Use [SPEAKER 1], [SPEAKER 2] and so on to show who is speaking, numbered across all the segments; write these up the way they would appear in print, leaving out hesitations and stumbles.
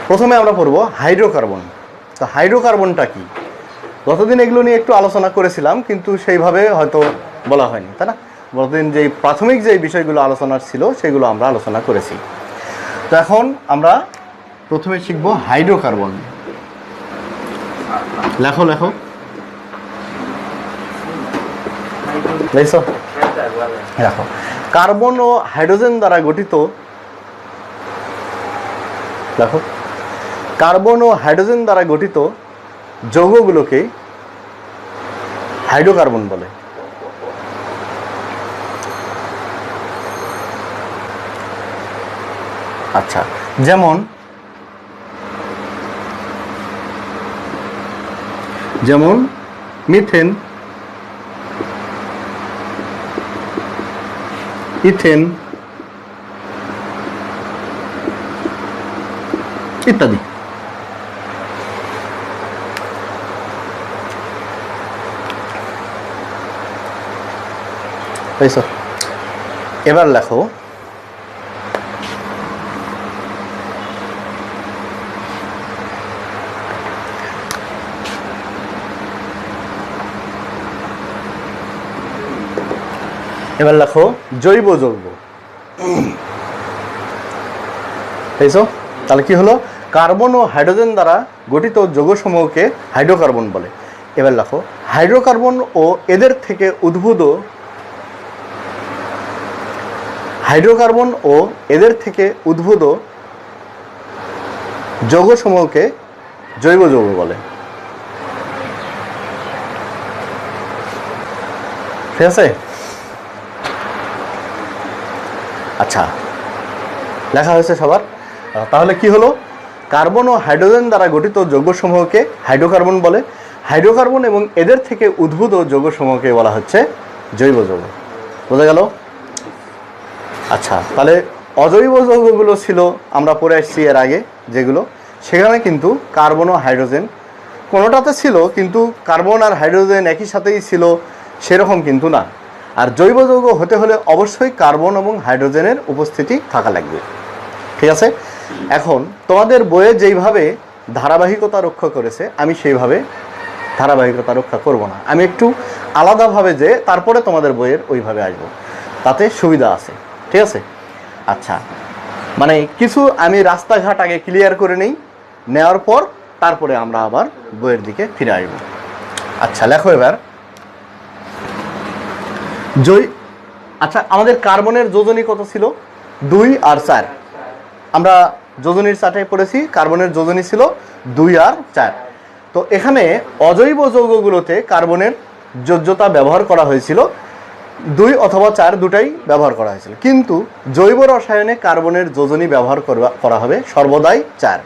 [SPEAKER 1] প্রথমে আমরা পড়ব হাইড্রোকার্বন। তো হাইড্রোকার্বনটা কি? গতদিন এগুলো নিয়ে একটু আলোচনা করেছিলাম, কিন্তু সেইভাবে হয়তো বলা হয়নি, তাই না? গতদিন যেই প্রাথমিক যেই বিষয়গুলো আলোচনার ছিল সেগুলো আমরা আলোচনা করেছি। তো এখন আমরা প্রথমে শিখব হাইড্রোকার্বন। লেখো লেখো, দেখছো? দেখো, কার্বন ও হাইড্রোজেন দ্বারা গঠিত, দেখো, কার্বন ও হাইড্রোজেন দ্বারা গঠিত যৌগগুলোকে হাইড্রোকার্বন বলে। আচ্ছা, যেমন যেমন মিথেন, ইথেন ইত্যাদি। এবার লেখো জৈব যৌগ। তাহলে কি হলো? কার্বন ও হাইড্রোজেন দ্বারা গঠিত যৌগসমূহকে হাইড্রোকার্বন বলে। এবার লেখো হাইড্রোকার্বন ও এদের থেকে উদ্ভূত যৌগসমূহকে জৈব যৌগ বলে। ঠিক আছে? আচ্ছা, লেখা হয়েছে সবার? তাহলে কি হলো? কার্বন ও হাইড্রোজেন দ্বারা গঠিত যৌগসমূহকে হাইড্রোকার্বন বলে। হাইড্রোকার্বন এবং এদের থেকে উদ্ভূত যৌগসমূহকে বলা হচ্ছে জৈব যৌগ। বোঝা গেল? আচ্ছা, তাহলে অজৈব যৌগগুলো ছিল আমরা পড়ে আসছি এর আগে যেগুলো, সেখানে কিন্তু কার্বন ও হাইড্রোজেন কোনোটাতে ছিল, কিন্তু কার্বন আর হাইড্রোজেন একই সাথেই ছিল সেরকম কিন্তু না। আর জৈব যৌগ হতে হলে অবশ্যই কার্বন এবং হাইড্রোজেনের উপস্থিতি থাকা লাগবে। ঠিক আছে? এখন তোমাদের বইয়ে যেইভাবে ধারাবাহিকতা রক্ষা করেছে, আমি সেইভাবে ধারাবাহিকতা রক্ষা করব না। আমি একটু আলাদাভাবে যে তারপরে তোমাদের বইয়ের ওইভাবে আসব, তাতে সুবিধা আছে। ঠিক আছে? আচ্ছা, মানে কিছু আমি রাস্তাঘাট আগে ক্লিয়ার করে নেই, নেওয়ার পর তারপরে আমরা আবার বইয়ের দিকে ফিরে আসব। আচ্ছা, লেখো এবার আচ্ছা, আমাদের কার্বনের যোজনী কত ছিল? 2 আর 4। আমরা যোজনীর চার্টে পড়েছি কার্বনের যোজনী ছিল 2 আর 4। তো এখানে অজৈব যৌগগুলোতে কার্বনের যোজ্যতা ব্যবহার করা হয়েছিল 2 অথবা 4, দুটাই ব্যবহার করা হয়েছিল। কিন্তু জৈব রসায়নে কার্বনের যোজনী ব্যবহার করা হবে সর্বদাই 4।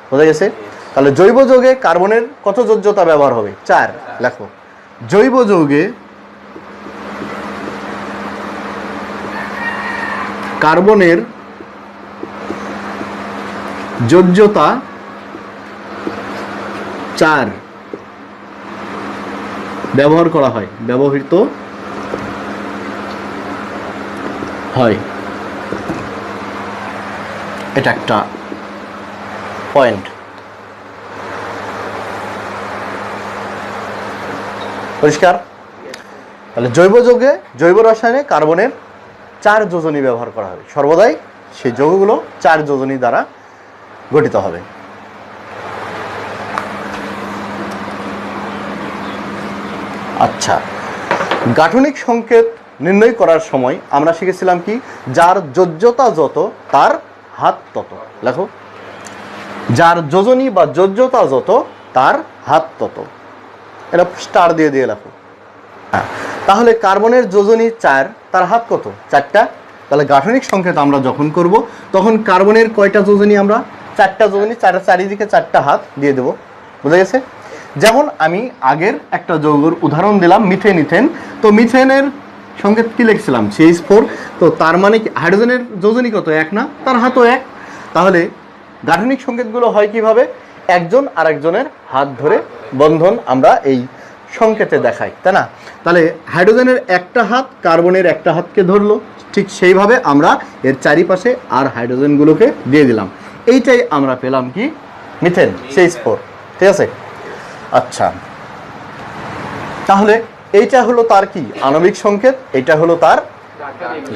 [SPEAKER 1] বোঝা গেছে? তাহলে জৈব যৌগে কার্বনের কত যোজ্যতা ব্যবহার হবে? 4। লেখো জৈব যৌগে কার্বনের যোজ্যতা 4 ব্যবহার করা হয়, ব্যবহৃত হয়। এটা একটা পয়েন্ট। পরিষ্কার? তাহলে জৈব যৌগে, জৈব রসায়নে কার্বনের 4 যোজনী ব্যবহার করা হবে সর্বদাই। সেই যৌগগুলো 4 যোজনী দ্বারা গঠিত হবে। আচ্ছা, গাঠনিক সংকেত নির্ণয় করার সময় আমরা শিখেছিলাম কি? যার যোজ্যতা যত তার হাত তত। লেখো যার যোজনী বা যোজ্যতা যত তার হাত তত। এটা স্টার দিয়ে দিয়ে লেখো। হ্যাঁ, তাহলে কার্বনের যোজনী 4, তার হাত কত? 4টা। তাহলে গাঠনিক সংকেত আমরা যখন করব তখন কার্বনের কয়টা যোজনী? আমরা 4টা যোজনী, চারিদিকে 4টা হাত দিয়ে দেব। বুঝা গেছে? যেমন আমি আগের একটা যৌগের উদাহরণ দিলাম, মিথেন, ইথেন। তো মিথেনের সংকেত কি লিখছিলাম? CH4। তো তার মানে কি হাইড্রোজেনের যোজনী কত? 1 না? তার হাতও 1। তাহলে গাঠনিক সংকেতগুলো হয় কিভাবে? একজন আরেকজনের হাত ধরে বন্ধন আমরা এই সংকেতে দেখাই, তাই না? তাহলে হাইড্রোজেনের একটা হাত কার্বনের একটা হাতকে ধরলো, ঠিক সেইভাবে আমরা এর চারিপাশে আর হাইড্রোজেনগুলোকে দিয়ে দিলাম। এইটাই আমরা পেলাম কি মিথেন CH4, ঠিক আছে। আচ্ছা, তাহলে এইটা হলো তার কি আণবিক সংকেত, এটা হলো তার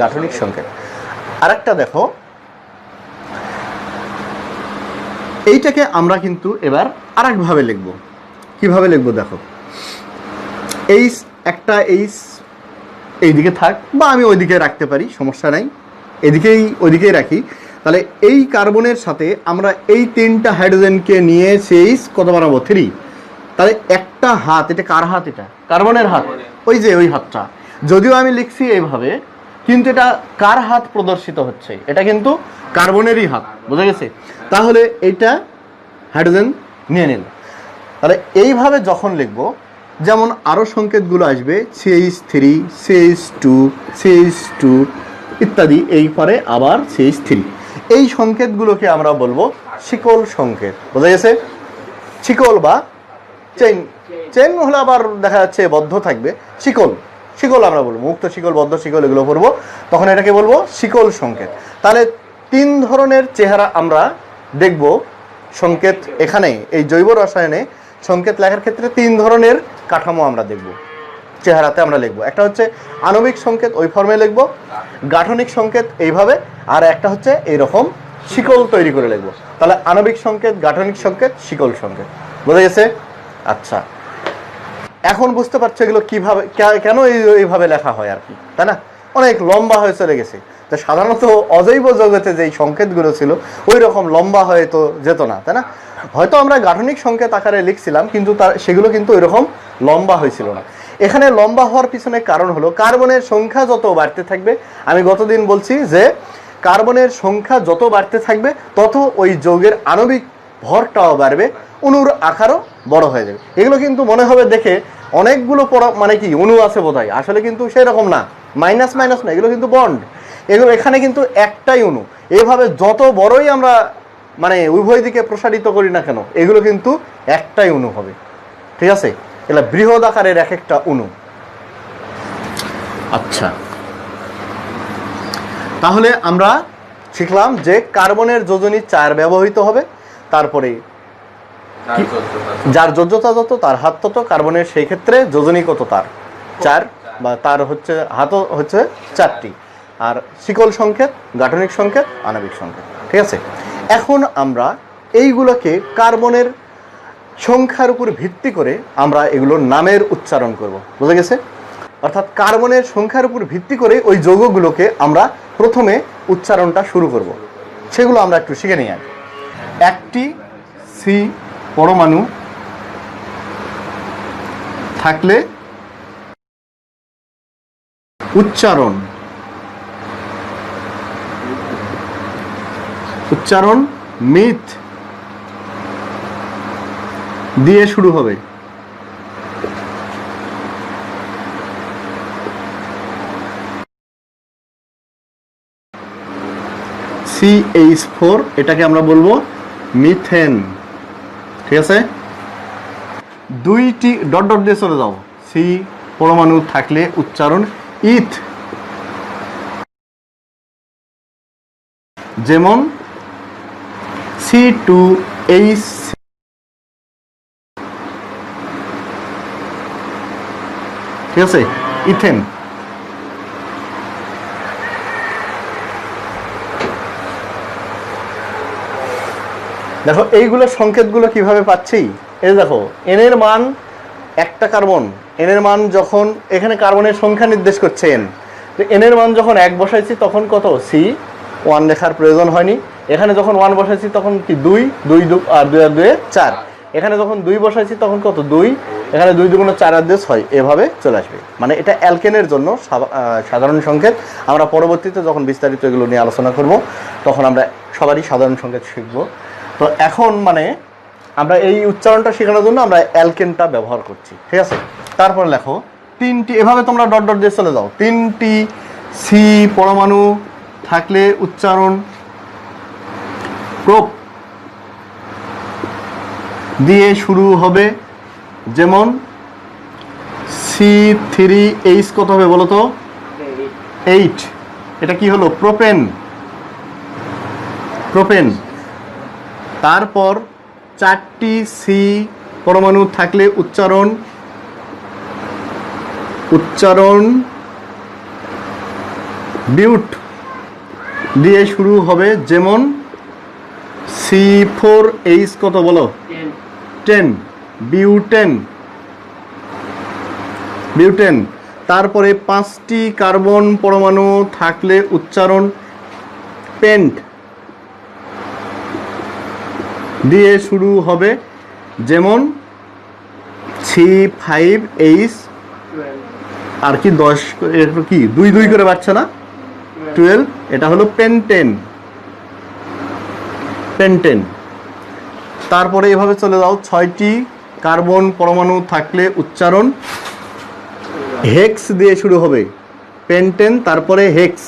[SPEAKER 1] গাঠনিক সংকেত। আরেকটা দেখো, এইটাকে আমরা কিন্তু এবার আরেকভাবে লিখব। কিভাবে লিখব দেখো, এইচ, একটা এইচ এইদিকে থাক, বা আমি ওইদিকে রাখতে পারি, সমস্যা নাই, এদিকেই ওইদিকেই রাখি। তাহলে এই কার্বনের সাথে আমরা এই 3টা হাইড্রোজেনকে নিয়ে CH কত বানাবো 3। তাহলে একটা হাত, এটা কার হাত? এটা কার্বনের হাত, ওই যে ওই হাতটা। যদিও আমি লিখছি এইভাবে, কিন্তু এটা কার হাত প্রদর্শিত হচ্ছে? এটা কিন্তু কার্বনেরই হাত, বোঝা গেছে? তাহলে এইটা হাইড্রোজেন নিয়ে নিল। তাহলে এইভাবে যখন লিখবো, যেমন আরও সংকেতগুলো আসবে CH3, CH2, CH2 ইত্যাদি, এই পরে আবার CH3, এই সংকেতগুলোকে আমরা বলবো শিকল সংকেত, বোঝা গেছে? শিকল বা চেইন, চেইন হলে আবার দেখা যাচ্ছে বদ্ধ থাকবে, শিকল, শিকল আমরা বলবো, মুক্ত শিকল, বদ্ধ শিকল, এগুলো পড়বো, তখন এটাকে বলবো শিকল সংকেত। তাহলে 3 ধরনের চেহারা আমরা দেখব সংকেত। এখানে এই জৈব রসায়নে সংকেত লেখার ক্ষেত্রে 3 ধরনের কাঠামো আমরা দেখব, চেহারাতে আমরা লিখবো। একটা হচ্ছে আণবিক সংকেত, ওই ফর্মে লিখবো, গাঠনিক সংকেত এইভাবে, আর একটা হচ্ছে এইরকম শিকল তৈরি করে লিখবো। তাহলে আণবিক সংকেত, গাঠনিক সংকেত, শিকল সংকেত, বোঝা গেছে? আচ্ছা, এখন বুঝতে পারছো এগুলো কিভাবে, কেন এইভাবে লেখা হয় আর কি, তাই না? অনেক লম্বা হয়ে চলে গেছে। তো সাধারণত অজৈব জগতে যেই সংকেতগুলো ছিল ওই রকম লম্বা হয়ে তো যেত না, তাই না? হয়তো আমরা গাঠনিক সংকেত আকারে লিখছিলাম, কিন্তু সেগুলো কিন্তু ওইরকম লম্বা হয়েছিল না। এখানে লম্বা হওয়ার পিছনে কারণ হলো কার্বনের সংখ্যা যত বাড়তে থাকবে, আমি গতদিন বলছি যে কার্বনের সংখ্যা যত বাড়তে থাকবে তত ওই যৌগের আণবিক ভরটাও বাড়বে, অণুর আকারও বড় হয়ে যাবে। এগুলো কিন্তু মনে হবে দেখে অনেকগুলো মানে কি অণু আছে বোধহয়, আসলে কিন্তু সেই রকম না, মাইনাস মাইনাস না, এগুলো কিন্তু বন্ড। এগুলো এখানে কিন্তু একটাই অণু। এভাবে যত বড়ই আমরা মানে উভয় দিকে প্রসারিত করি না কেন, এগুলো কিন্তু একটাই অণু হবে, ঠিক আছে? এগুলো বৃহৎ আকারের এক একটা অণু। আচ্ছা, তাহলে আমরা শিখলাম যে কার্বনের যোজনী 4 ব্যবহৃত হবে, তারপরে যার যোজ্যতা যত তার হাত তত, কার্বনের সেই ক্ষেত্রে যোজনী কত তার 4, বা তার হচ্ছে হাতও হচ্ছে 4টি, আর শিকল সংকেত, গাঠনিক সংকেত, আণবিক সংকেত, ঠিক আছে? এখন আমরা এইগুলোকে কার্বনের সংখ্যার উপর ভিত্তি করে আমরা এগুলোর নামের উচ্চারণ করব, বুঝা গেছে? অর্থাৎ কার্বনের সংখ্যার উপর ভিত্তি করে ওই যৌগগুলোকে আমরা প্রথমে উচ্চারণটা শুরু করব, সেগুলো আমরা একটু শিখে নিই। একটি সি পরমাণু থাকলে উচ্চারণ মিথ দিয়ে শুরু হবে। CH4, এটাকে আমরা বলবো মিথেন, ঠিক আছে? 2টি ডট ডট দিয়ে চলে যাও, সি পরমাণু থাকলে উচ্চারণ ইথ, যেমন C2H, ঠিক আছে? ইথেন। দেখো এইগুলো সংকেতগুলো কিভাবে পাচ্ছি, এই দেখো এন এর মান, একটা কার্বন, এন এর মান যখন এখানে কার্বনের সংখ্যা নির্দেশ করছে এন, তো এন এর মান যখন 1 বসাইছি তখন কত C1 লেখার প্রয়োজন হয়নি। এখানে যখন 1 বসাইছি তখন কি 2, 2 আর 2 আর 2 4, এখানে যখন 2 বসাইছি তখন কত 2, এখানে 2 2 4 আর 2 6, এভাবে চলে আসবে। মানে এটা অ্যালকেনের জন্য সাধারণ সংকেত। আমরা পরবর্তীতে যখন বিস্তারিত এগুলো নিয়ে আলোচনা করব তখন আমরা সবারই সাধারণ সংকেত শিখব। তো এখন মানে আমরা এই উচ্চারণটা শেখানোর জন্য আমরা অ্যালকেনটা ব্যবহার করছি, ঠিক আছে? তারপর লেখো 3টি, এভাবে তোমরা ডট ডট দিয়ে চলে যাও, 3টি সি পরমাণু থাকলে উচ্চারণ প্রোপ দিয়ে শুরু হবে, যেমন C3H কত হবে বলো তো? 8, এটা কি হলো? প্রোপেন। তারপর 4টি সি পরমাণু থাকলে উচ্চারণ বিউট দিয়ে শুরু হবে, যেমন C4H কত বলো? 10 বিউটেন। তারপরে 5টি কার্বন পরমাণু থাকলে উচ্চারণ পেন্ট দিয়ে শুরু হবে, যেমন C5H আর কি 10 কি 2 করে বাড়ছে না, 12, এটা হলো পেন্টেন। তারপরে এভাবে চলে যাও, 6টি কার্বন পরমাণু থাকলে উচ্চারণ হেক্স দিয়ে শুরু হবে, পেন্টেন, তারপরে হেক্স,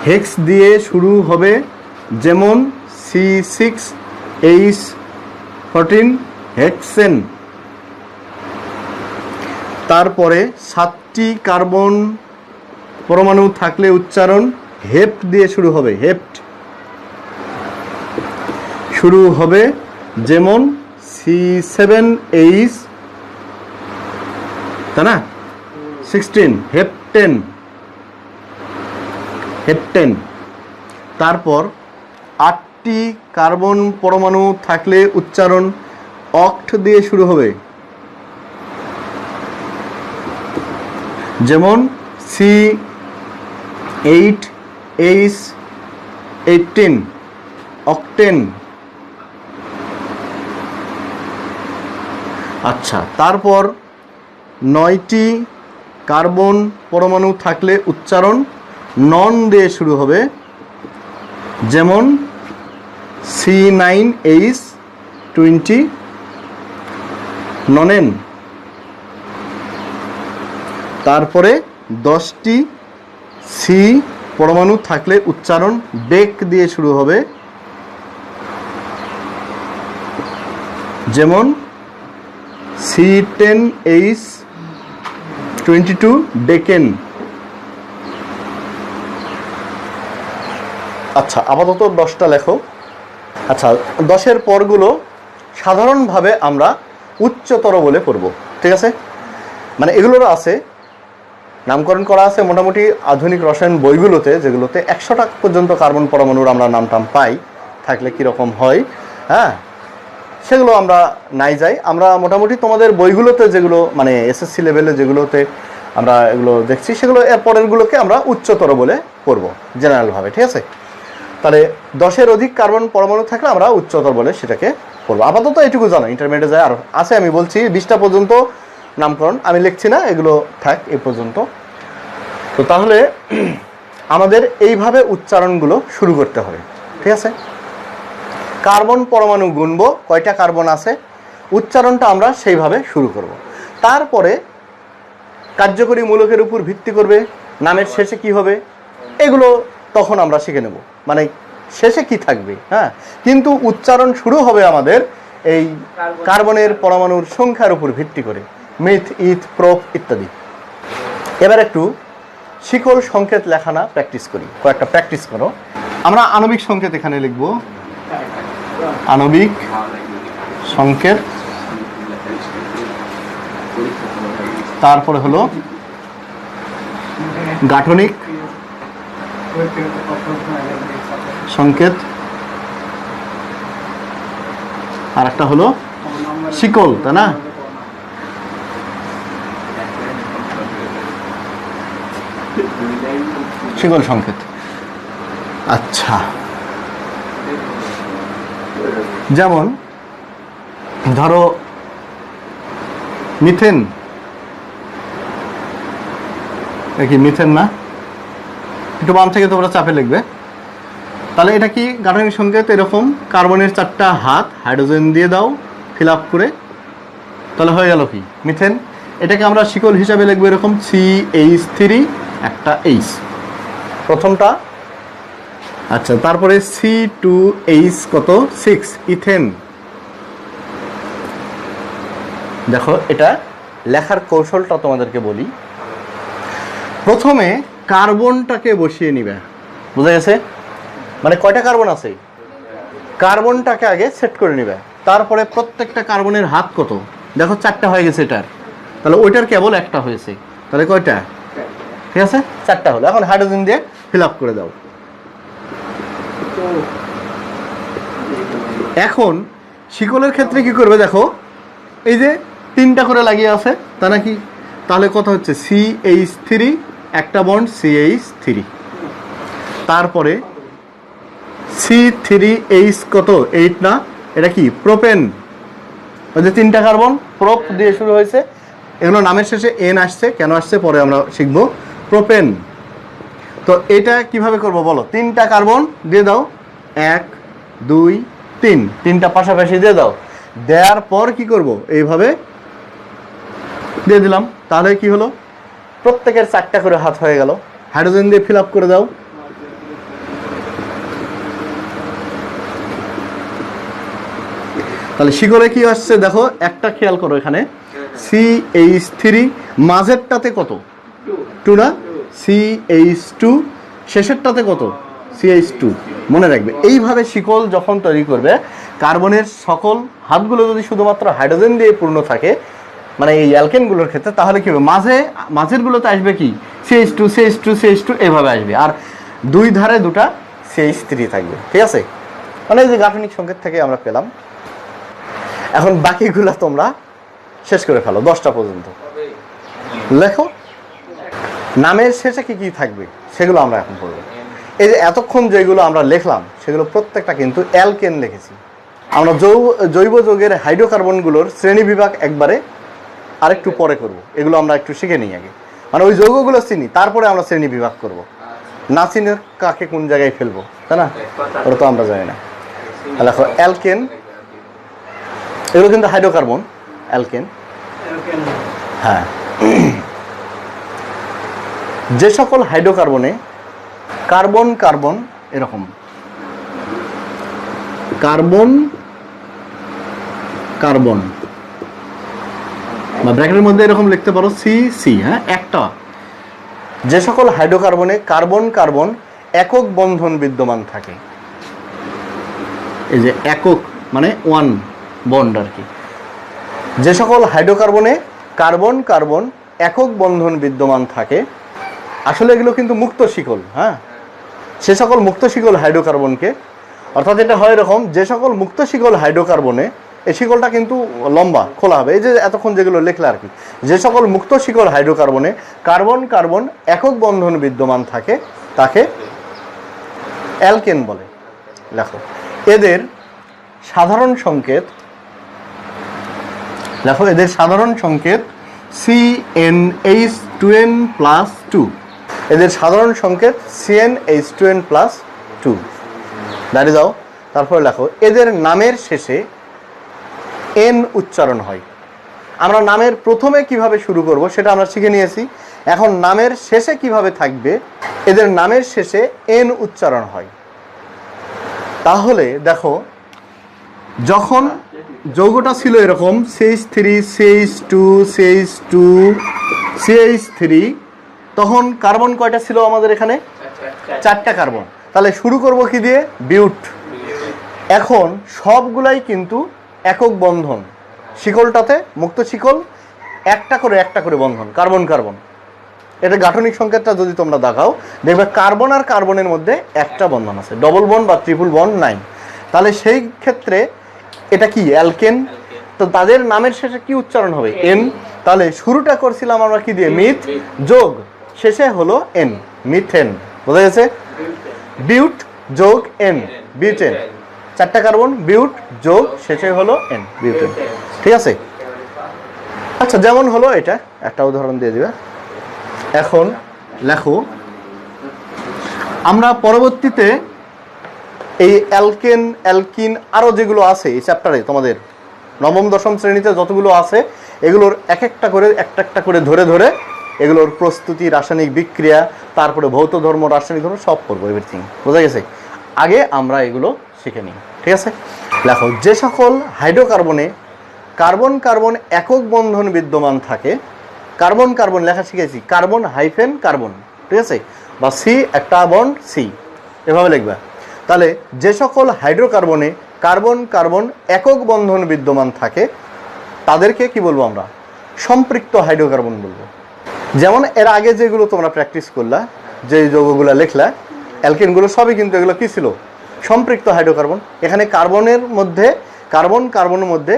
[SPEAKER 1] হেক্স দিয়ে শুরু হবে, যেমন C6H14 হেক্সেন। তারপরে 7টি কার্বন পরমাণু থাকলে উচ্চারণ হেপ্ট দিয়ে শুরু হবে, যেমন C7H, তাই না, 16 হেপ্টেন। তারপর 8টি কার্বন পরমাণু থাকলে উচ্চারণ অক্ট দিয়ে শুরু হবে, যেমন C8H18 অক্টেন। আচ্ছা, তারপর 9টি কার্বন পরমাণু থাকলে উচ্চারণ নন দিয়ে শুরু হবে, যেমন C9H20 ননেন। তারপরে 10টি সি পরমাণু থাকলে উচ্চারণ বেক দিয়ে শুরু হবে, যেমন C10H22 ডেকেন। আচ্ছা, আপাতত 10টা লেখো। আচ্ছা, 10-এর পরগুলো সাধারণভাবে আমরা উচ্চতর বলে পড়ব, ঠিক আছে? মানে এগুলোরও আছে, নামকরণ করা আছে মোটামুটি আধুনিক রসায়ন বইগুলোতে, যেগুলোতে 100টা পর্যন্ত কার্বন পরমাণুর আমরা নামটাম পাই, থাকলে কীরকম হয়, হ্যাঁ, সেগুলো আমরা নাই যাই। আমরা মোটামুটি তোমাদের বইগুলোতে যেগুলো মানে এসএসসি লেভেলে যেগুলোতে আমরা এগুলো দেখছি, সেগুলো এর পরেরগুলোকে আমরা উচ্চতর বলে পড়ব জেনারেলভাবে, ঠিক আছে? তাহলে 10-এর অধিক কার্বন পরমাণু থাকলে আমরা উচ্চতর বলে সেটাকে পড়বো। আপাতত এটুকু জানো, ইন্টারমিডিয়েট যায় আর আছে, আমি বলছি 20টা পর্যন্ত নামকরণ, আমি লিখছি না, এগুলো থাক এই পর্যন্ত। তো তাহলে আমাদের এইভাবে উচ্চারণগুলো শুরু করতে হবে, ঠিক আছে? কার্বন পরমাণু গুনব, কয়টা কার্বন আছে, উচ্চারণটা আমরা সেইভাবে শুরু করব। তারপরে কার্যকরী মূলকের উপর ভিত্তি করবে নামের শেষে কি হবে, এগুলো তখন আমরা শিখে নেব, মানে শেষে কি থাকবে, হ্যাঁ, কিন্তু উচ্চারণ শুরু হবে আমাদের এই কার্বনের পরমাণুর সংখ্যার উপর ভিত্তি করে, মিথ, ইথ, প্রোপ ইত্যাদি। এবার একটু শিকল সংকেত লেখানা প্র্যাকটিস করি, কয়েকটা প্র্যাকটিস করো। আমরা আণবিক সংকেত এখানে লিখব, আণবিক সংকেত, তারপরে হলো গাঠনিক সংকেত, আর একটা হলো শিকল, তাই না? শিকল সংকেত। আচ্ছা, যেমন ধরো মিথেন, কি মিথেন না, একটু বাম থেকে তোমরা চাপে লিখবে। তাহলে এটা কি গাঠনিক সংকেত, এরকম কার্বনের 4টা হাত হাইড্রোজেন দিয়ে দাও ফিল আপ করে, তাহলে হয়ে গেল কি মিথেন। এটাকে আমরা শিকল হিসাবে লিখবো এরকম CH3 একটা H প্রথমটা। আচ্ছা, তারপরে C2H কত 6 ইথেন। দেখো, এটা লেখার কৌশলটা তোমাদেরকে বলি। প্রথমে কার্বনটাকে বসিয়ে নিবে, বুঝা গেছে? মানে কয়টা কার্বন আছে, কার্বনটাকে আগে সেট করে নিবে, তারপরে প্রত্যেকটা কার্বনের হাত কত, দেখো 4টা হয়ে গেছে এটার, তাহলে ওইটার কেবল একটা হয়েছে, তাহলে কয়টা, ঠিক আছে 4টা হলো। এখন হাইড্রোজেন দিয়ে ফিল আপ করে দাও। এখন শিকলের ক্ষেত্রে কি করবে দেখো, এই যে 3টা করে লাগিয়ে আছে তা নাকি, তাহলে কত হচ্ছে CH3, একটা বন্ড CH3, তারপরে C3H কত 8 না, এটা কি প্রোপেন, ওই যে 3টা কার্বন প্রোপ দিয়ে শুরু হয়েছে, এগুলো নামের শেষে এন আসছে, কেন আসছে পরে আমরা শিখবো, প্রোপেন। তো এটা কিভাবে করব বলো, 3টা কার্বন দিয়ে দাও, 1 2 3, 3টা পাশাপাশি দিয়ে দাও, দেওয়ার পর কি করব, এইভাবে দিয়ে দিলাম, তাহলে কি হলো, প্রত্যেকের 4টা করে হাত হয়ে গেল। হাইড্রোজেন দিয়ে ফিল আপ করে দাও। তাহলে শিকলে কি আসছে দেখো, একটা খেয়াল করো, এখানে CH3, মাঝেরটাতে কত 2 না, CH2, শেষেরটাতে কত CH2, মনে রাখবে। এইভাবে শিকল যখন তৈরি করবে, কার্বনের সকল হাতগুলো যদি শুধুমাত্র হাইড্রোজেন দিয়ে পূর্ণ থাকে, মানে এই অ্যালকেনগুলোর ক্ষেত্রে, তাহলে কি হবে, মাঝেরগুলোতে আসবে কি CH2 CH2 CH2 এইভাবে আসবে, আর দুই ধারে 2টা CH3 থাকবে, ঠিক আছে। মানে এই যে গাঠনিক সংকেত থেকে আমরা পেলাম। এখন বাকিগুলো তোমরা শেষ করে ফেলো 10টা পর্যন্ত লেখো। নামের শেষে কি কি থাকবে সেগুলো আমরা এখন পড়ব। এই যে এতক্ষণ যেগুলো আমরা লিখলাম সেগুলো প্রত্যেকটা কিন্তু অ্যালকেন লিখেছি। আমরা জৈব যৌগের হাইড্রোকার্বনগুলোর শ্রেণী বিভাগ একবারে আরেকটু পরে করব, এগুলো আমরা একটু শিখে নিই আগে, মানে ওই যৌগগুলো চিনি, তারপরে আমরা শ্রেণী বিভাগ করব। না চিনে কাকে কোন জায়গায় ফেলবো, তাই না, ওটা তো আমরা জানি না। দেখো অ্যালকেন, এগুলো কিন্তু হাইড্রোকার্বন, অ্যালকেন। হ্যাঁ, যে সকল হাইড্রোকার্বনে কার্বন কার্বন এরকম, কার্বন কার্বন বা ব্র্যাকেটের মধ্যে এরকম লিখতে পারো CC, হ্যাঁ একটা, যে সকল হাইড্রোকার্বনে কার্বন কার্বন একক বন্ধন বিদ্যমান থাকে, এই যে একক মানে 1 বন্ড আর কি, যে সকল হাইড্রোকার্বনে কার্বন কার্বন একক বন্ধন বিদ্যমান থাকে, আসলে এগুলো কিন্তু মুক্ত শিকল। হ্যাঁ, সে সকল মুক্ত শিকল হাইড্রোকার্বনকে, অর্থাৎ এটা হয় এরকম, যে সকল মুক্ত শিকল হাইড্রোকার্বনে, এই শিকলটা কিন্তু লম্বা খোলা হবে, এই যে এতক্ষণ যেগুলো লিখলে আর কি, যে সকল মুক্ত শিকল হাইড্রোকার্বনে কার্বন কার্বন একক বন্ধন বিদ্যমান থাকে তাকে অ্যালকেন বলে। লেখো এদের সাধারণ সংকেত, দেখো এদের সাধারণ সংকেত CnH2n+2, এদের সাধারণ সংকেত CnH2n+2, দাঁড়িয়ে দাও। তারপরে লেখো এদের নামের শেষে N উচ্চারণ হয়। আমরা নামের প্রথমে কিভাবে শুরু করব সেটা আমরা শিখে নিয়েছি, এখন নামের শেষে কিভাবে থাকবে, এদের নামের শেষে N উচ্চারণ হয়। তাহলে দেখো যখন যৌগটা ছিল এরকম CH3 CH2 CH2 CH3, তখন কার্বন কয়টা ছিল আমাদের এখানে, 4টা কার্বন। তাহলে শুরু করব কি দিয়ে, বিউট। এখন সবগুলাই কিন্তু একক বন্ধন, শিকলটাতে মুক্ত শিকল একটা করে বন্ধন, কার্বন কার্বন। এটা গাঠনিক সংকেতটা যদি তোমরা দেখাও দেখবে কার্বন আর কার্বনের মধ্যে একটা বন্ধন আছে, ডবল বন্ড বা ট্রিপল বন্ড নাই। তাহলে সেই ক্ষেত্রে এটা কি অ্যালকেন, তো তাদের নামের শেষে কি উচ্চারণ হবে, N। তাহলে শুরুটা করছিলাম আমরা কি দিয়ে, মিথ, যোগ শেষে হলো N, মিথেন। বোঝা গেছে, বিউট যোগ N, বিউটেন। 4টা কার্বন, বিউট যোগ শেষে হলো N, বিউটেন। ঠিক আছে, আচ্ছা যেমন হলো এটা একটা উদাহরণ দিয়ে দিবে। এখন লেখো আমরা পরবর্তীতে এই অ্যালকেন অ্যালকিন আরও যেগুলো আছে এই চ্যাপ্টারে, তোমাদের নবম দশম শ্রেণীতে যতগুলো আছে এগুলোর একটা একটা করে ধরে ধরে এগুলোর প্রস্তুতি, রাসায়নিক বিক্রিয়া, তারপরে ভৌত ধর্ম, রাসায়নিক ধর্ম সব করবো, এভরিথিং। বোঝা গেছে, আগে আমরা এগুলো শিখে নিই। ঠিক আছে, লেখো যে সকল হাইড্রোকার্বনে কার্বন কার্বন একক বন্ধন বিদ্যমান থাকে, কার্বন কার্বন লেখা শিখেছি, কার্বন হাইফেন কার্বন, ঠিক আছে, বা C একটা বন্ড C, এভাবে লিখবা। তাহলে যে সকল হাইড্রোকার্বনে কার্বন কার্বন একক বন্ধন বিদ্যমান থাকে তাদেরকে কি বলবো আমরা? সম্পৃক্ত হাইড্রোকার্বন বলবো। যেমন এর আগে যেগুলো তোমরা প্র্যাকটিস করলা, যে যৌগগুলো লিখলা, অ্যালকেনগুলো সবই কিন্তু এগুলো কী ছিল? সম্পৃক্ত হাইড্রোকার্বন। এখানে কার্বনের মধ্যে কার্বনের মধ্যে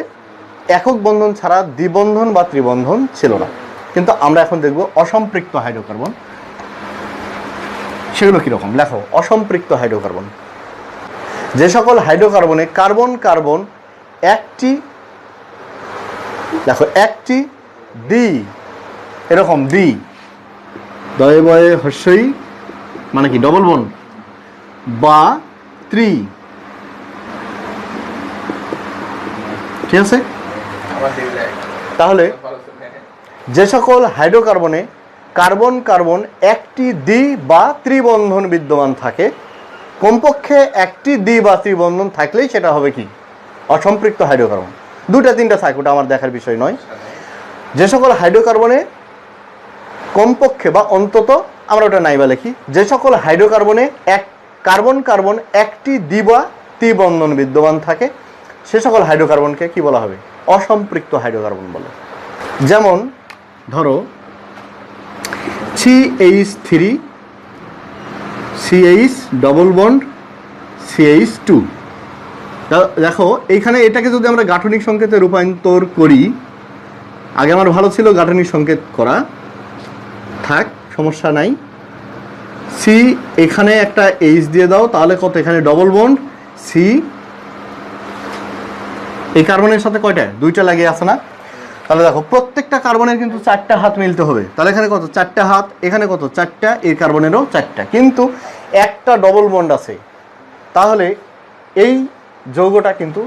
[SPEAKER 1] একক বন্ধন ছাড়া দ্বিবন্ধন বা ত্রিবন্ধন ছিল না। কিন্তু আমরা এখন দেখব অসম্পৃক্ত হাইড্রোকার্বন। সেগুলো কীরকম? লেখো অসম্পৃক্ত হাইড্রোকার্বন। যে সকল হাইড্রোকার্বনে কার্বন কার্বন একটি, দেখো একটি দ্বি, এরকম দ্বি দয়ে বয়ে হস্যই মানে কি ডবল বন্ড বা ত্রি, ঠিক আছে? তাহলে যে সকল হাইড্রোকার্বনে কার্বন কার্বন একটি দ্বি বা ত্রিবন্ধন বিদ্যমান থাকে, কমপক্ষে একটি দ্বি বা ত্রিবন্ধন থাকলেই সেটা হবে কি? অসম্পৃক্ত হাইড্রোকার্বন। দুটা তিনটা থাক, ওটা আমার দেখার বিষয় নয়। যে সকল হাইড্রোকার্বনে কমপক্ষে বা অন্তত, আমরা ওটা নাইবা লিখি, যে সকল হাইড্রোকার্বনে এক কার্বন কার্বন একটি দ্বি বা ত্রিবন্ধন বিদ্যমান থাকে সে সকল হাইড্রোকার্বনকে কি বলা হবে? অসম্পৃক্ত হাইড্রোকার্বন বলে। যেমন ধরো CH3 CH double bond CH2। দেখো এইখানে এটাকে যদি আমরা গাঠনিক সংকেতে রূপান্তর করি, আগে আমার ভালো ছিল গাঠনিক সংকেত করা, থাক সমস্যা নাই। সি এখানে একটা এইচ দিয়ে দাও, তাহলে কত? এখানে ডবল বন্ড সি, এই কার্বনের সাথে কয়টা? দুইটা লাগিয়ে আছে না? তাহলে দেখো প্রত্যেকটা কার্বনের কিন্তু চারটা হাত মিলতে হবে। তাহলে এখানে কত? চারটা হাত। এখানে কত? চারটা। এই কার্বনেরও চারটা, কিন্তু একটা ডবল বন্ড আছে। তাহলে এই যৌগটা কিন্তু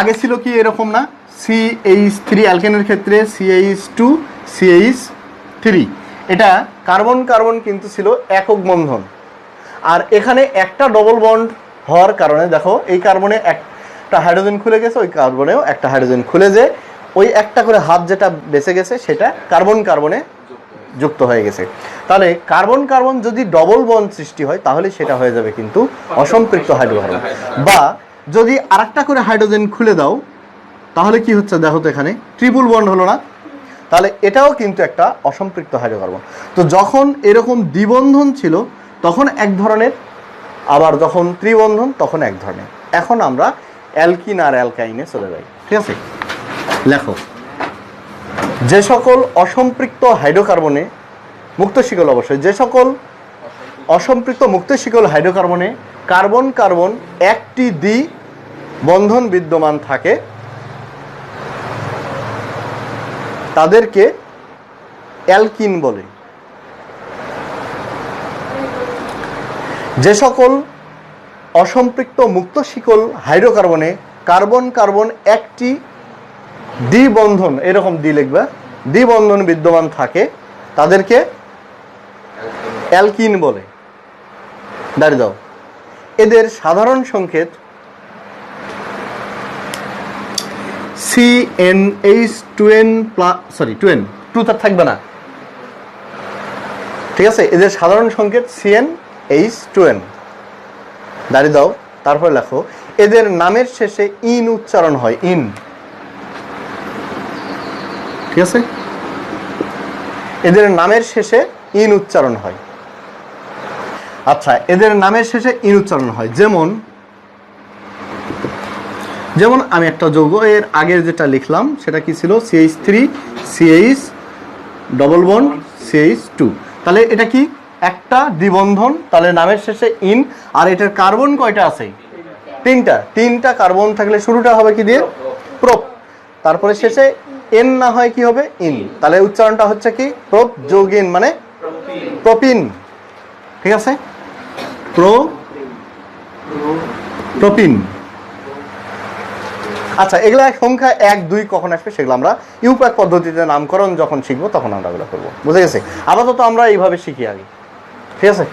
[SPEAKER 1] আগে ছিল কি এরকম না? CH3 অ্যালকেনের ক্ষেত্রে CH2 CH3, এটা কার্বন কার্বন কিন্তু ছিল একক বন্ধন। আর এখানে একটা ডবল বন্ড হওয়ার কারণে দেখো এই কার্বনে একটা হাইড্রোজেন খুলে গেছে, ওই কার্বনেও একটা হাইড্রোজেন খুলে যে ওই একটা করে হাত যেটা বেঁচে গেছে সেটা কার্বন কার্বনে যুক্ত হয়ে গেছে। তাহলে কার্বন কার্বন যদি ডবল বন্ড সৃষ্টি হয় তাহলে সেটা হয়ে যাবে কিন্তু অসম্পৃক্ত হাইড্রোকার্বন। বা যদি আরেকটা করে হাইড্রোজেন খুলে দাও তাহলে কি হচ্ছে? দেখো তো এখানে ট্রিপল বন্ড হলো না? তাহলে এটাও কিন্তু একটা অসম্পৃক্ত হাইড্রোকার্বন। তো যখন এরকম দ্বিবন্ধন ছিল তখন এক ধরনের, আবার যখন ত্রিবন্ধন তখন এক ধরনের। এখন আমরা অ্যালকিন আর অ্যালকাইনে চলে যাই, ঠিক আছে? লেখো যে সকল অসম্পৃক্ত হাইড্রোকার্বনে মুক্ত শিকল, অবশ্যই যে সকল অসম্পৃক্ত মুক্ত শিকল হাইড্রোকার্বনে কার্বন কার্বন একটি দ্বি বন্ধন বিদ্যমান থাকে তাদেরকে অ্যালকিন বলে। যে সকল অসম্পৃক্ত মুক্ত শিকল হাইড্রোকার্বনে কার্বন কার্বন একটি দ্বিবন্ধন, এরকম দ্বি লিখবা, দ্বিবন্ধন বিদ্যমান থাকে তাদেরকে অ্যালকিন বলে। দাঁড়িয়ে দাও। এদের সাধারণ সংকেত CnH2n+, সরি 2 তার থাকবে না, ঠিক আছে? এদের সাধারণ সংকেত CnH2n। দাঁড়িয়ে দাও। তারপর লেখো এদের নামের শেষে ইন উচ্চারণ হয়, ইন, ঠিক আছে? এদের নামের শেষে ইন উচ্চারণ হয়। আচ্ছা, এদের নামের শেষে ইন উচ্চারণ হয়। যেমন আমি একটা যৌগ এর আগের যেটা লিখলাম সেটা কি ছিল? CH3 CH double bond CH2। তাহলে এটা কি? একটা দ্বিবন্ধন, তাহলে নামের শেষে ইন। আর এটার কার্বন কয়টা আছে? তিনটা কার্বন থাকলে শুরুটা হবে কি দিয়ে? প্রোপ, তারপরে শেষে এন না হয় কি হবে? ইন। তাহলে উচ্চারণটা হচ্ছে কি? প্রোপ যোগ ইন মানে প্রোপিন, ঠিক আছে? প্রোপিন। আচ্ছা, এগুলা সংখ্যা 1 2 কখন আসবে সেগুলো আমরা ইউপ্যাক পদ্ধতিতে নামকরণ যখন শিখবো তখন আমরা এগুলো করবো, বুঝে গেছে? আপাতত আমরা এইভাবে শিখি আগে, ঠিক আছে?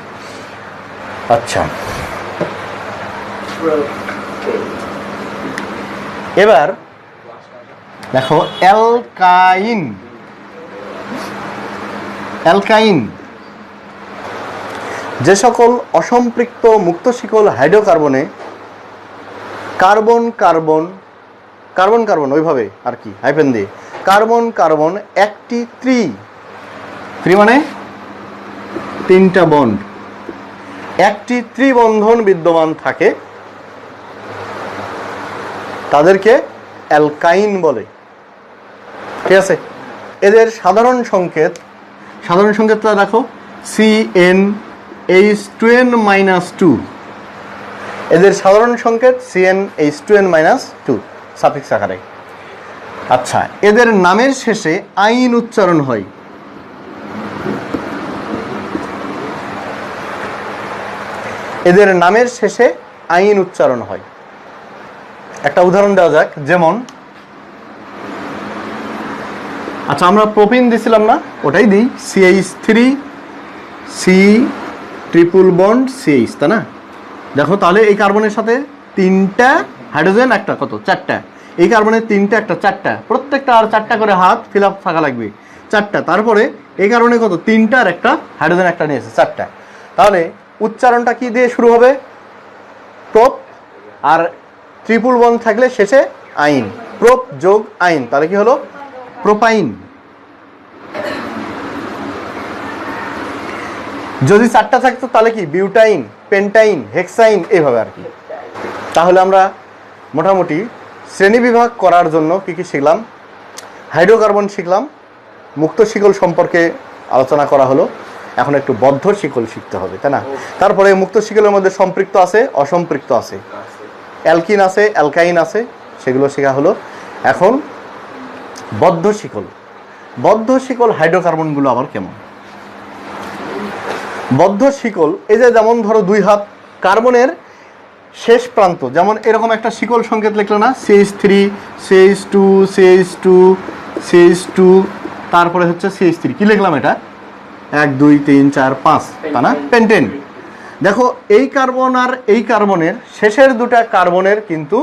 [SPEAKER 1] আচ্ছা, এবার দেখো অ্যালকাইন। যে সকল অসম্পৃক্ত মুক্ত শিকল হাইড্রোকার্বনে কার্বন কার্বন কার্বন কার্বন ওইভাবে আর কি হাইফেন দিয়ে কার্বন কার্বন একটি ত্রি মানে তিনটা বন্ড, একটি ত্রিবন্ধন বিদ্যমান থাকে তাদেরকে অ্যালকাইন বলে। ঠিক আছে, এদের সাধারণ সংকেতটা রাখো CnH2n-2, এদের সাধারণ সংকেত CnH2n-2 সাফিক্স আকারে। আচ্ছা, এদের নামের শেষে আইন উচ্চারণ হয়। এদের নামের শেষে আইন উচ্চারণ হয়। একটা উদাহরণ দেওয়া যাক, যেমন আচ্ছা আমরা প্রোপিন দিছিলাম না, ওটাই দিই CH3 C triple bond CH, তাই না? দেখো তাহলে এই কার্বনের সাথে তিনটা হাইড্রোজেন, একটা কত চারটা, এই কার্বনের তিনটা একটা চারটা, প্রত্যেকটা আর চারটা করে হাত ফিল আপ থাকা লাগবে চারটা, তারপরে এই কারণে কত তিনটা আর একটা হাইড্রোজেন একটা নিয়েছে চারটা। তাহলে উচ্চারণটা কি দিয়ে শুরু হবে? প্রোপ, আর ট্রিপল বন্ড থাকলে শেষে আইন, প্রোপ যোগ আইন, তাহলে কি হলো? প্রোপাইন। যদি চারটা থাকতো তাহলে কি বিউটাইন, পেন্টাইন, হেক্সাইন, এইভাবে আর কি। তাহলে আমরা মোটামুটি শ্রেণীবিভাগ করার জন্য কি কি শিখলাম? হাইড্রোকার্বন শিখলাম, মুক্ত শিকল সম্পর্কে আলোচনা করা হলো, এখন একটু বদ্ধ শিকল শিখতে হবে, তাই না? তারপরে মুক্ত শিকলের মধ্যে সম্পৃক্ত আছে, অসম্পৃক্ত আছে, অ্যালকিন আছে, অ্যালকাইন আছে, সেগুলো শেখা হলো। এখন বদ্ধ শিকল হাইড্রোকার্বনগুলো আবার কেমন? বদ্ধ শিকল এই যে যেমন ধরো দুই হাত কার্বনের শেষ প্রান্ত, যেমন এরকম একটা শিকল সংকেত লিখলো না, CH3 CH2 CH2 CH2, তারপরে হচ্ছে CH3, কি লিখলাম এটা? 1 2 3 4 5, তা না? পেন্টেন। দেখো এই কার্বন আর এই কার্বনের শেষের দুটা কার্বনের কিন্তু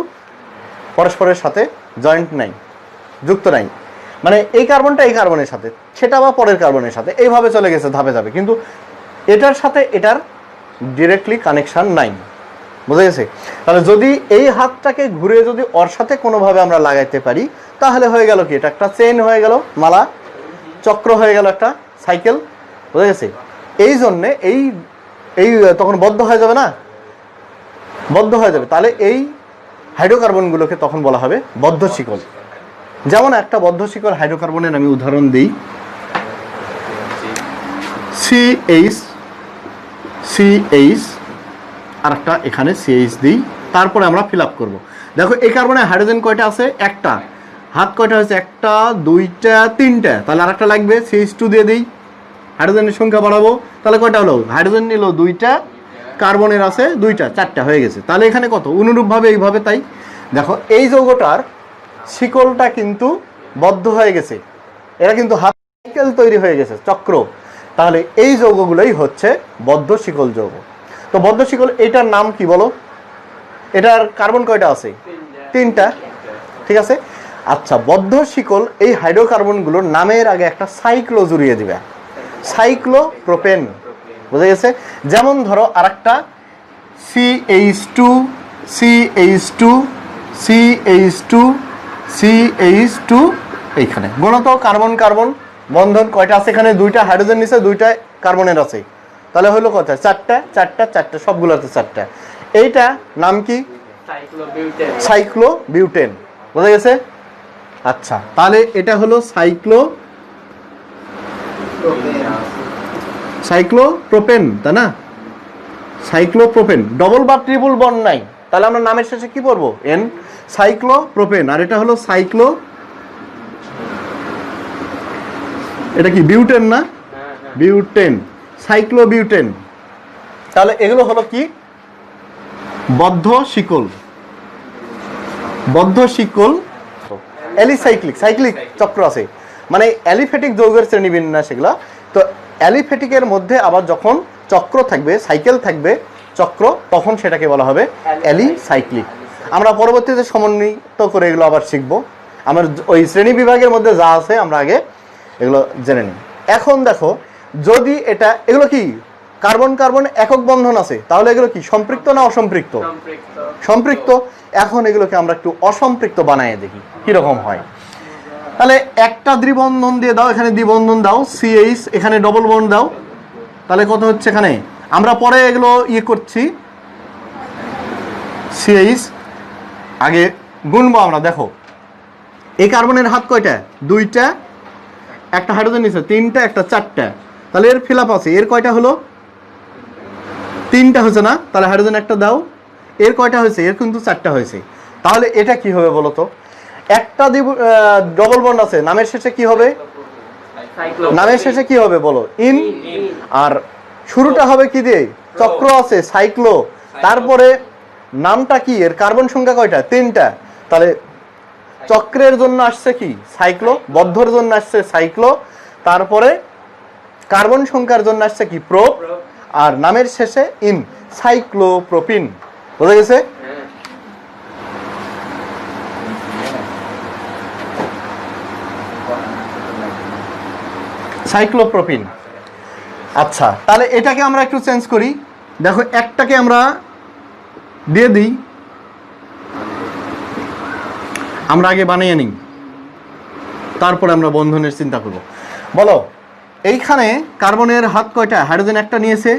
[SPEAKER 1] পরস্পরের সাথে জয়েন্ট নাই, যুক্ত নাই, মানে এই কার্বনটা এই কার্বনের সাথে, সেটা বা পরের কার্বনের সাথে, এইভাবে চলে গেছে ধাপে ধাপে, কিন্তু এটার সাথে এটার ডিরেক্টলি কানেকশন নাই। বুঝা গেছে? তাহলে যদি এই হাতটাকে ঘুরে যদি ওর সাথে কোনোভাবে আমরা লাগাইতে পারি, তাহলে হয়ে গেল কি, এটা একটা চেইন হয়ে গেল, মালা চক্র হয়ে গেল, একটা সাইকেল। বুঝা গেছে? এই জন্যে এই তখন বদ্ধ হয়ে যাবে না, বদ্ধ হয়ে যাবে, তাহলে এই হাইড্রোকার্বনগুলোকে তখন বলা হবে বদ্ধ শিকল। যেমন একটা বদ্ধ শিকল হাইড্রোকার্বনের আমি উদাহরণ দিই, CH আর একটা এখানে CH দিই, তারপরে আমরা ফিল আপ করবো। দেখো এই কার্বনে হাইড্রোজেন কয়টা আছে? একটা। হাত কয়টা হয়েছে? একটা, দুইটা, তিনটা, তাহলে আর একটা লাগবে, CH2 দিয়ে দিই, হাইড্রোজেনের সংখ্যা বাড়াবো, তাহলে কয়টা হলো? হাইড্রোজেন নিল দুইটা, কার্বনের আছে দুইটা, চারটা হয়ে গেছে। তাহলে এখানে কত? অনুরূপভাবে এইভাবে, তাই দেখো এই যৌগটার শিকলটা কিন্তু বদ্ধ হয়ে গেছে, এরা কিন্তু হাত সাইকেল তৈরি হয়ে গেছে, চক্র। তাহলে এই যৌগগুলোই হচ্ছে বদ্ধ শিকল যৌগ। তো বদ্ধ শিকল এটার নাম কি বলো? এটার কার্বন কয়টা আছে? তিনটা, ঠিক আছে। আচ্ছা, বদ্ধ শিকল এই হাইড্রোকার্বনগুলোর নামের আগে একটা সাইক্লো জুড়িয়ে দিবে, সাইক্লোপ্রোপেন। বুঝা গেছে? যেমন ধরো আরেকটা CH2 CH2 CH2 CH2, এইখানে গণত কার্বন কার্বন বন্ধন কয়টা আছে? এখানে দুইটা হাইড্রোজেন নিচে, দুইটা কার্বনের আছে, তাহলে হলো কত? চারটা, চারটা, চারটা, সবগুলোতে চারটা। এইটা নাম কি? সাইক্লোবিউটেন। বুঝা গেছে? আচ্ছা, তাহলে এটা হলো সাইক্লোপ্রোপেন, তাই না? সাইক্লোপ্রোপেন, ডবল বা ট্রিপল বন্ড নাই, তাহলে আমরা নামের শেষে কি পড়বো? N, cyclopropane. আর এটা হলো এটা কি বিউটেন না? Butane, cyclobutane. তাহলে এগুলো হলো কি? বদ্ধ শিকল। অ্যালিসাইক্লিক, সাইক্লিক চক্র আছে, মানে অ্যালিফেটিক যৌগের শ্রেণীবিন্যাস এগুলো। তো অ্যালিফেটিকের মধ্যে আবার যখন চক্র থাকবে, সাইকেল থাকবে, চক্র, তখন সেটাকে বলা হবে অ্যালিসাইক্লিক। আমরা পরবর্তীতে সমন্বিত করে এগুলো আবার শিখবো। আমার ওই শ্রেণী বিভাগের মধ্যে যা আছে আমরা আগে এগুলো জেনে নিই। এখন দেখো, যদি এগুলো কি কার্বন কার্বন একক বন্ধন আছে, তাহলে এগুলো কি সম্পৃক্ত না অসম্পৃক্ত? সম্পৃক্ত। এখন এগুলোকে আমরা একটু অসম্পৃক্ত বানায় দেখি কিরকম হয়। তাহলে একটা দ্বিবন্ধন দিয়ে দাও, এখানে দ্বিবন্ধন দাও, CH, এখানে ডবল বন্ড দাও, তাহলে কত হচ্ছে এখানে? আমরা পরে এগুলো করছি, CH আগে গুনবো আমরা। দেখো এই কার্বনের হাত কয়টা? দুইটা, একটা হাইড্রোজেন নিচে তিনটা, একটা চারটা, তাহলে এর ফিল আপ আছে। এর কয়টা হলো? তিনটা হয়েছে না? তাহলে হাইড্রোজেন একটা দাও। এর কয়টা হয়েছে? এর কিন্তু চারটা হয়েছে। তাহলে এটা কি হবে বলো তো? একটা ডবল বন্ড আছে, নামের শেষে কি হবে? নামের শেষে কি হবে বলো? ইন। আর শুরুটা হবে কি দিয়ে? চক্র আছে, সাইক্লো। তারপরে নামটা কি? এর কার্বন সংখ্যা কয়টা? তিনটা। তাহলে চক্রের জন্য আসছে কি? সাইক্লো। বদ্ধর জন্য আসছে সাইক্লো। তারপরে কার্বন সংখ্যার জন্য আসছে কি? প্রোপ। আর নামের শেষে ইন, সাইক্লোপ্রোপিন। বোঝা গেছে? সাইক্লোপ্রোপিন। আচ্ছা, তাহলে এটাকে আমরা একটু চেঞ্জ করি। দেখো একটাকে আমরা দিয়ে দিই, আমরা আগে বানিয়ে নিই, তারপরে আমরা বন্ধনের চিন্তা করব। বলো এইখানে কার্বনের হাত কয়টা? হাইড্রোজেন একটা নিয়েছে,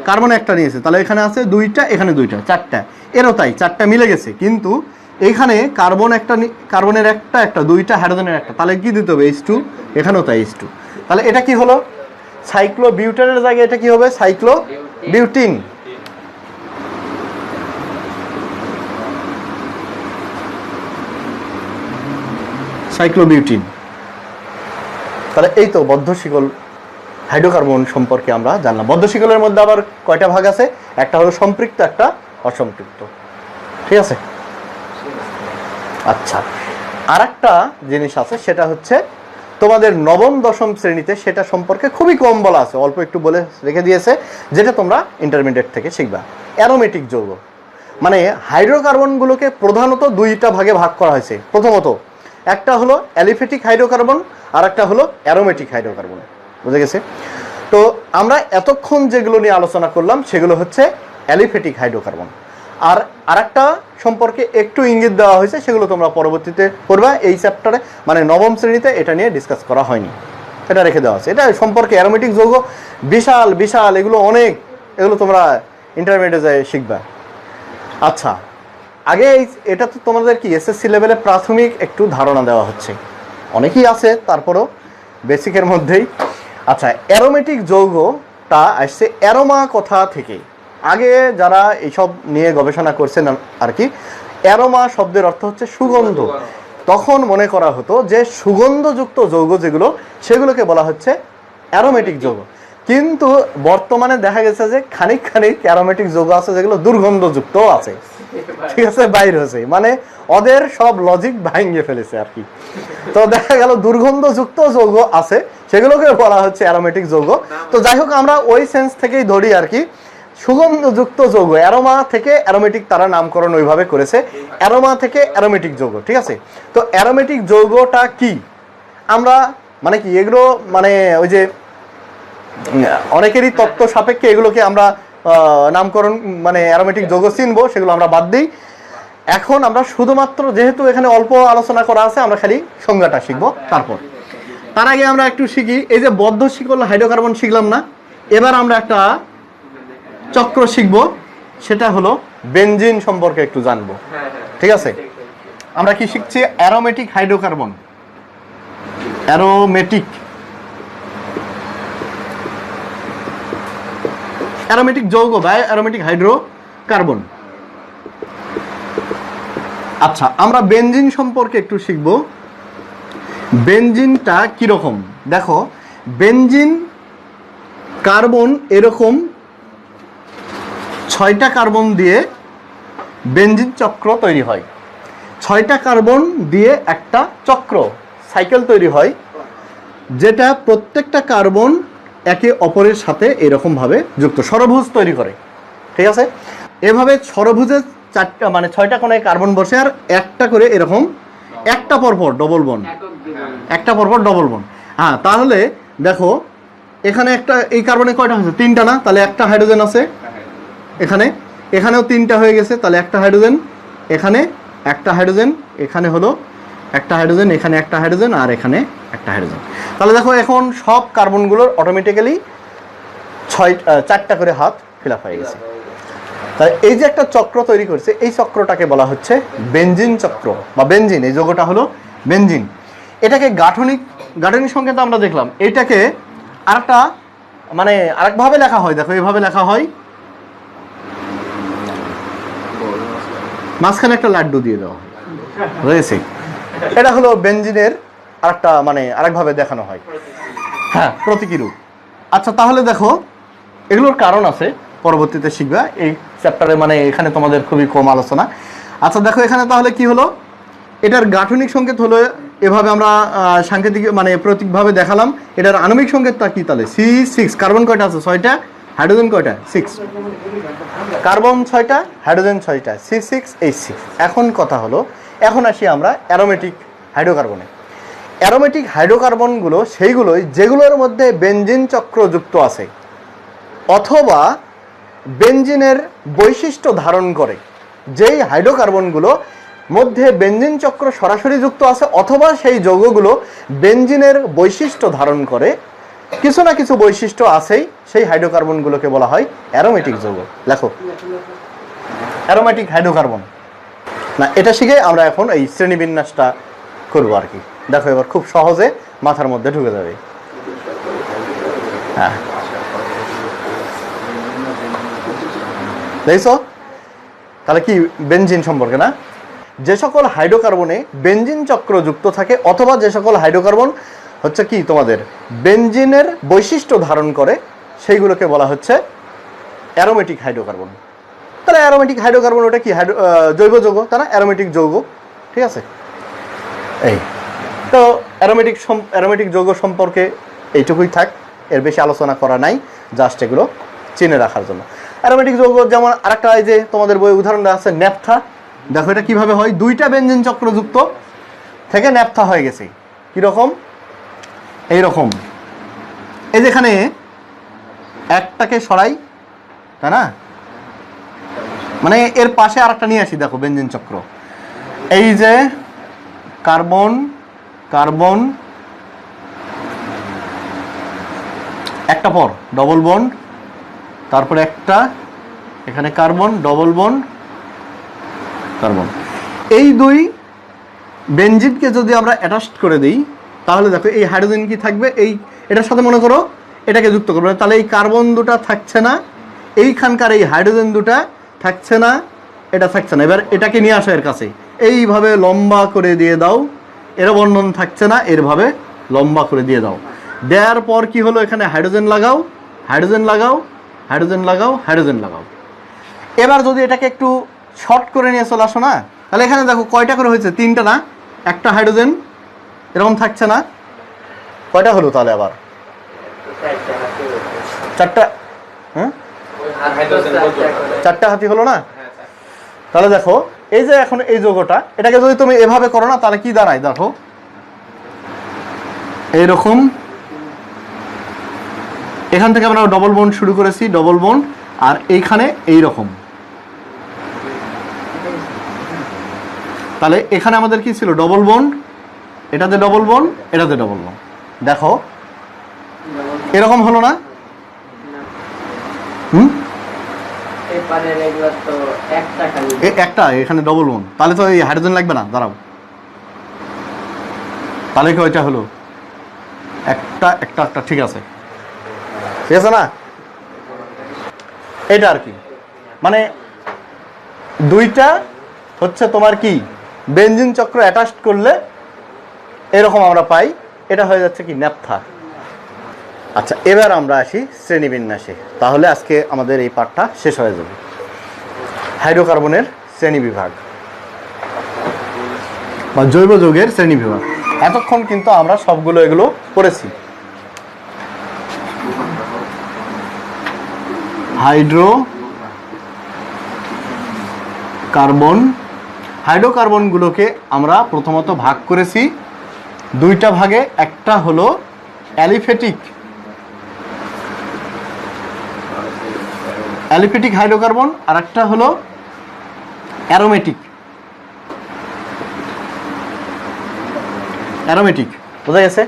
[SPEAKER 1] কার্বন একটা নিয়েছে, তাহলে এখানে আছে দুইটা, এখানে দুইটা, চারটা। এরও তাই, চারটা মিলে গেছে। কিন্তু এইখানে কার্বন একটা, কার্বনের একটা একটা, দুইটা, হাইড্রোজেনের একটা, তাহলে কি দিতে হবে? H2। এখানেও তাই H2। তাহলে এটা কি হলো? সাইক্লো বিউটেনের জায়গায় এটা কি হবে? Cyclobutene. সাইক্লোবিউটিন। তাহলে এই তো বদ্ধ শিকল হাইড্রোকার্বন সম্পর্কে আমরা জানলাম। বদ্ধ শিকলের মধ্যে আবার কয়টা ভাগ আছে? একটা হলো সম্পৃক্ত, একটা অসম্পৃক্ত। ঠিক আছে? আচ্ছা, আর একটা জিনিস আছে, সেটা হচ্ছে তোমাদের নবম দশম শ্রেণীতে সেটা সম্পর্কে খুবই কম বলা আছে, অল্প একটু বলে রেখে দিয়েছে, যেটা তোমরা ইন্টারমিডিয়েট থেকে শিখবা। অ্যারোমেটিক যৌগ, মানে হাইড্রোকার্বনগুলোকে প্রধানত দুইটা ভাগে ভাগ করা হয়েছে। প্রথমত একটা হলো অ্যালিফেটিক হাইড্রোকার্বন, আর একটা হলো অ্যারোমেটিক হাইড্রোকার্বন। বুঝে গেছে? তো আমরা এতক্ষণ যেগুলো নিয়ে আলোচনা করলাম সেগুলো হচ্ছে অ্যালিফেটিক হাইড্রোকার্বন। আর আরেকটা সম্পর্কে একটু ইঙ্গিত দেওয়া হয়েছে, সেগুলো তোমরা পরবর্তীতে পড়বা। এই চ্যাপ্টারে মানে নবম শ্রেণীতে এটা নিয়ে ডিসকাস করা হয়নি, এটা রেখে দেওয়া আছে। এটা সম্পর্কে অ্যারোমেটিক যৌগ বিশাল বিশাল, এগুলো অনেক, এগুলো তোমরা ইন্টারমিডিয়েটে যায় শিখবা। আচ্ছা, আগে এটা তো তোমাদের কি SSC লেভেলে প্রাথমিক একটু ধারণা দেওয়া হচ্ছে, অনেকেই আছে, তারপরও বেসিকের মধ্যেই। আচ্ছা, অ্যারোমেটিক যৌগটা আসছে অ্যারোমা কথা থেকে। আগে যারা এইসব নিয়ে গবেষণা করছেন আর কি, অ্যারোমা শব্দের অর্থ হচ্ছে সুগন্ধ। তখন মনে করা হতো যে সুগন্ধযুক্ত যৌগ যেগুলো, সেগুলোকে বলা হচ্ছে অ্যারোমেটিক যৌগ। কিন্তু বর্তমানে দেখা গেছে যে খানিক খানিক অ্যারোমেটিক যৌগ আছে যেগুলো দুর্গন্ধযুক্ত আছে। ঠিক আছে, বাইর হয়েছে, মানে ওদের সব লজিক ভাঙিয়ে ফেলেছে আর কি। তো দেখা গেল দুর্গন্ধযুক্ত যৌগ আছে, সেগুলোকে বলা হচ্ছে অ্যারোমেটিক যৌগ। তো যাই হোক, আমরা ওই সেন্স থেকেই ধরি আর কি, সুগন্ধযুক্ত যৌগ। অ্যারোমা থেকে অ্যারোমেটিক তারা নামকরণ ওইভাবে করেছে, অ্যারোমা থেকে অ্যারোমেটিক যৌগ। ঠিক আছে? তো অ্যারোমেটিক যৌগটা কি? আমরা মানে কি এগুলো, মানে ওই যে অনেকেরই তত্ত্ব সাপেক্ষে এগুলোকে আমরা নামকরণ, মানে অ্যারোমেটিক যৌগ চিনবো, সেগুলো আমরা বাদ দিই। এখন আমরা শুধুমাত্র, যেহেতু এখানে অল্প আলোচনা করা আছে, আমরা খালি সংজ্ঞাটা শিখবো। তারপর তার আগে আমরা একটু শিখি, এই যে বদ্ধ শিকল হাইড্রোকার্বন শিখলাম না, এবার আমরা একটা চক্র শিখবো, সেটা হলো বেনজিন সম্পর্কে একটু জানবো। ঠিক আছে? আমরা কি শিখছি? অ্যারোমেটিক হাইড্রোকার্বন, অ্যারোমেটিক অ্যারোমেটিক যৌগ বা অ্যারোমেটিক হাইড্রোকার্বন। আচ্ছা, আমরা বেনজিন সম্পর্কে একটু শিখব। বেনজিনটা কিরকম? দেখো, বেনজিন কার্বন এরকম 6টা কার্বন দিয়ে বেনজিন চক্র তৈরি হয়। 6টা কার্বন দিয়ে একটা চক্র, সাইকেল তৈরি হয়, যেটা প্রত্যেকটা কার্বন একে অপরের সাথে এরকমভাবে যুক্ত, ষড়ভুজ তৈরি করে। ঠিক আছে? এভাবে ষড়ভুজের 4টা মানে 6টা কোণায় কার্বন বসে, আর একটা করে এরকম একটা পরপর ডবল বন্ড, একটা পরপর ডবল বন্ড। হ্যাঁ, তাহলে দেখো এখানে একটা, এই কার্বনে কয়টা হয়েছে? 3টা না? তাহলে একটা হাইড্রোজেন আছে এখানে, এখানেও 3টা হয়ে গেছে, তাহলে একটা হাইড্রোজেন, এখানে একটা হাইড্রোজেন, এখানে হলো একটা হাইড্রোজেন, এখানে একটা হাইড্রোজেন, আর এখানে একটা হাইড্রোজেন। তাহলে দেখো এখন সব কার্বনগুলোর অটোমেটিক্যালি 4টা করে হাত ফিল আপ হয়ে গেছে। তাই এই যে একটা চক্র তৈরি করছে, এই চক্রটাকে বলা হচ্ছে বেনজিন চক্র বা বেনজিন। এই যৌগটা হলো বেনজিন। এটাকে গাঠনিক সংকেত আমরা দেখলাম। এটাকে আরেকটা মানে আরেকভাবে লেখা হয়, দেখো এইভাবে লেখা হয়, মাঝখানে একটা লাড্ডু দিয়ে দেওয়া হয় রয়েছে। এটা হলো বেনজিনের আরেকটা মানে আরেকভাবে দেখানো হয়, হ্যাঁ, প্রতীকী রূপ। আচ্ছা, তাহলে দেখো এগুলোর কারণ আছে, পরবর্তীতে শিখবা এই চ্যাপ্টারে, মানে এখানে তোমাদের খুবই কম আলোচনা। আচ্ছা দেখো এখানে তাহলে কি হলো, এটার গাঠনিক সংকেত হলো এভাবে আমরা সাংকেতিক মানে প্রতীকভাবে দেখালাম। এটার আণবিক সংকেতটা কি তাহলে? C6। কার্বন কয়টা আছে? 6টা। হাইড্রোজেন কয়টা? 6। কার্বন 6টা, হাইড্রোজেন 6টা, C6H6। এখন কথা হলো, এখন আসি আমরা অ্যারোমেটিক হাইড্রোকার্বনে। অ্যারোমেটিক হাইড্রোকার্বনগুলো সেইগুলোই যেগুলোর মধ্যে বেনজিন চক্র যুক্ত আছে অথবা বেনজিনের বৈশিষ্ট্য ধারণ করে। যেই হাইড্রোকার্বনগুলো মধ্যে বেনজিন চক্র সরাসরি যুক্ত আছে অথবা সেই যৌগগুলো বেনজিনের বৈশিষ্ট্য ধারণ করে, কিছু না কিছু বৈশিষ্ট্য আছেই, সেই হাইড্রোকার্বনগুলোকে বলা হয় অ্যারোমেটিক যৌগ। লেখো অ্যারোমেটিক হাইড্রোকার্বন। না, এটা শিখে আমরা এখন এই শ্রেণীবিন্যাসটা করবো আর কি। দেখো এবার খুব সহজে মাথার মধ্যে ঢুকে যাবে। হ্যাঁ, দেখছো তাহলে কি বেনজিন সম্পর্কে না? যে সকল হাইড্রোকার্বনে বেনজিন চক্র যুক্ত থাকে অথবা যে সকল হাইড্রোকার্বন হচ্ছে কি তোমাদের বেনজিনের বৈশিষ্ট্য ধারণ করে, সেইগুলোকে বলা হচ্ছে অ্যারোমেটিক হাইড্রোকার্বন। তাহলে অ্যারোমেটিক হাইড্রোকার্বন ওটা কি? জৈব যৌগ, তাই না? অ্যারোমেটিক যৌগ, ঠিক আছে। এই তো অ্যারোমেটিক যৌগ সম্পর্কে এইটুকুই থাক, এর বেশি আলোচনা করা নাই, জাস্ট এগুলো চিনে রাখার জন্য। অ্যারোমেটিক যৌগ যেমন আরেকটা, এই যে তোমাদের বই উদাহরণ দেওয়া আছে ন্যাপথা। দেখো এটা কিভাবে হয়, 2টা বেনজিন চক্রযুক্ত থেকে ন্যাপথা হয়ে গেছে। কিরকম? এইরকম, এই যেখানে একটাকে সরাই, তাই না? মানে এর পাশে আরেকটা নিয়ে আসি, দেখো বেনজিন চক্র। এই যে কার্বন কার্বন একটা পর ডবল বন্ড, তারপরে একটা এখানে কার্বন, ডবল বন্ড, কার্বন। এই 2 বেনজিনকে যদি আমরা অ্যাটাচ করে দিই, তাহলে দেখো এই হাইড্রোজেন কি থাকবে, এই এটার সাথে মনে করো এটাকে যুক্ত করবে, তাহলে এই কার্বন দুটা থাকছে না, এইখানকার এই হাইড্রোজেন দুটা থাকছে না, এটা থাকছে না। এবার এটাকে নিয়ে আসো এর কাছে, এইভাবে লম্বা করে দিয়ে দাও, এর বন্ধন থাকছে না, এরভাবে লম্বা করে দিয়ে দাও। দেওয়ার পর কি হলো, এখানে হাইড্রোজেন লাগাও, হাইড্রোজেন লাগাও, হাইড্রোজেন লাগাও, হাইড্রোজেন লাগাও। এবার যদি এটাকে একটু শর্ট করে নিয়ে চলে আসো না, তাহলে এখানে দেখো কয়টা করে হয়েছে? 3টা না? একটা হাইড্রোজেন এরকম থাকছে না, কয়টা হলো তাহলে? আবার 4টা। হ্যাঁ, 4টা হাতি হলো না? তাহলে দেখো এই যে এখন এই যৌগটা, এটাকে যদি তুমি এভাবে করো না, তাহলে কি দাঁড়ায়? দেখো এইরকম, এখান থেকে আমরা ডবল বন্ড শুরু করেছি, ডবল বন্ড, আর এইখানে এইরকম। তাহলে এখানে আমাদের কি ছিল? ডবল বন্ড, এটাতে ডবল বন্ড, এটাতে ডবল বন্ড। দেখো এরকম হলো না? একটা এখানে ডবল বন্ড, তাহলে তো এই হাইড্রোজেন লাগবে না। দাঁড়াও, তাহলে কি ওইটা হলো একটা একটা একটা, ঠিক আছে, ঠিক আছে না? এটা আর কি, মানে 2টা হচ্ছে তোমার কি বেনজিন চক্র অ্যাটাচ করলে এরকম আমরা পাই, এটা হয়ে যাচ্ছে কি ন্যাপথা। আচ্ছা, এবার আমরা আসি শ্রেণীবিন্যাসে, তাহলে আজকে আমাদের এই পাঠটা শেষ হয়ে যাবে। হাইড্রোকার্বনের শ্রেণীবিভাগ বা জৈব যৌগের শ্রেণীবিভাগ। এতক্ষণ কিন্তু আমরা সবগুলো এগুলো পড়েছি। হাইড্রোকার্বনগুলোকে আমরা প্রথমত ভাগ করেছি 2টা ভাগে। একটা হলো অ্যালিফেটিক অ্যালিফেটিক হাইড্রোকার্বন, আর একটা হলো অ্যারোমেটিক। অ্যারোমেটিক বোঝা গেছে?